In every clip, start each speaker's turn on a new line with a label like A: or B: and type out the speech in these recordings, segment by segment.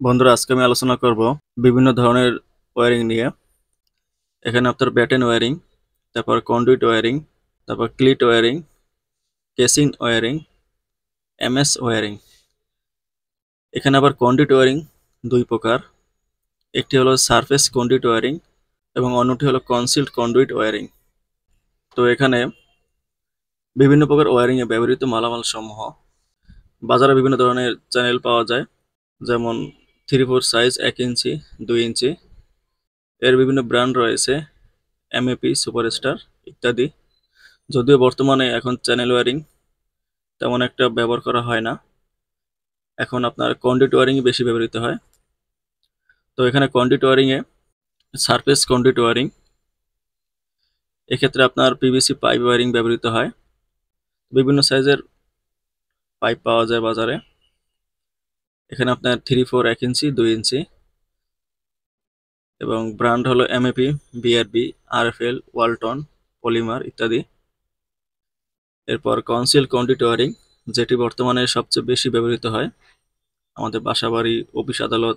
A: বন্ধুরা, আজকে আমি আলোচনা করব বিভিন্ন ধরনের ওয়্যারিং নিয়ে। এখানে আপনার ব্যাটেন ওয়্যারিং, তারপর কন্ডুইট ওয়্যারিং, তারপর cleat wiring, casing wiring, MS wiring. এখানে আবার কন্ডুইট ওয়্যারিং দুই প্রকার। একটি হলো সারফেস কন্ডুইট ওয়্যারিং এবং অন্যটি হলো কনসিলড কন্ডুইট ওয়্যারিং। তো এখানে বিভিন্ন প্রকার ওয়্যারিং এ ব্যবহৃত মালামাল সমূহ। বাজারে বিভিন্ন ধরনের চ্যানেল পাওয়া যায়, যেমন 3/4 সাইজ, 1 ইঞ্চি, 2 ইঞ্চি। এর বিভিন্ন ব্র্যান্ড রয়েছে, এমএপি, সুপারস্টার ইত্যাদি। যদিও বর্তমানে এখন চ্যানেল ওয়্যারিং তেমন একটা ব্যবহার করা হয় না, এখন আপনার কন্ডুইট ওয়্যারিং বেশি ব্যবহৃত হয়। তো এখানে কন্ডুইট ওয়্যারিং এ সারফেস কন্ডুইট ওয়্যারিং, এক্ষেত্রে আপনার পিভিসি পাইপ ওয়্যারিং ব্যবহৃত হয়। বিভিন্ন সাইজের পাইপ পাওয়া যায় বাজারে। এখানে আপনার 3/4, 1 ইঞ্চি, 2 ইঞ্চি এবং ব্র্যান্ড হলো MAP, BRB, RFL, Walton, polymer ইত্যাদি। এরপর কনসিল কন্ডুইট ওয়্যারিং, যেটি বর্তমানে সবচেয়ে বেশি ব্যবহৃত হয়। আমাদের বাসাবাড়ি, অফিস আদালত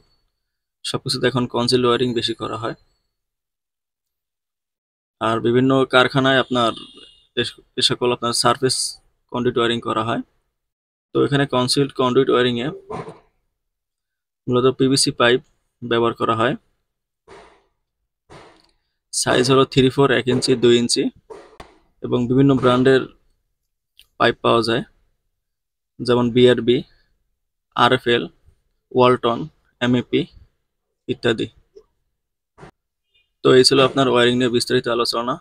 A: সবকিছুতে এখন কনসিল ওয়্যারিং বেশি করা হয়। আর বিভিন্ন কারখানায় আপনার এ সকল আপনার সারফেস কন্ডুইট ওয়্যারিং করা হয়। তো এখানে কনসিলড কন্ডুইট ওয়্যারিং এ মূলত পিভিসি পাইপ ব্যবহার করা হয়। সাইজ হলো 3/4, 1 ইঞ্চি, 2 ইঞ্চি এবং বিভিন্ন ব্র্যান্ডের পাইপ পাওয়া যায়, যেমন বিআরবি, আরএফএল, ওয়ালটন, এমএপি ইত্যাদি। তো এই ছিল আপনার ওয়্যারিং নিয়ে বিস্তারিত আলোচনা।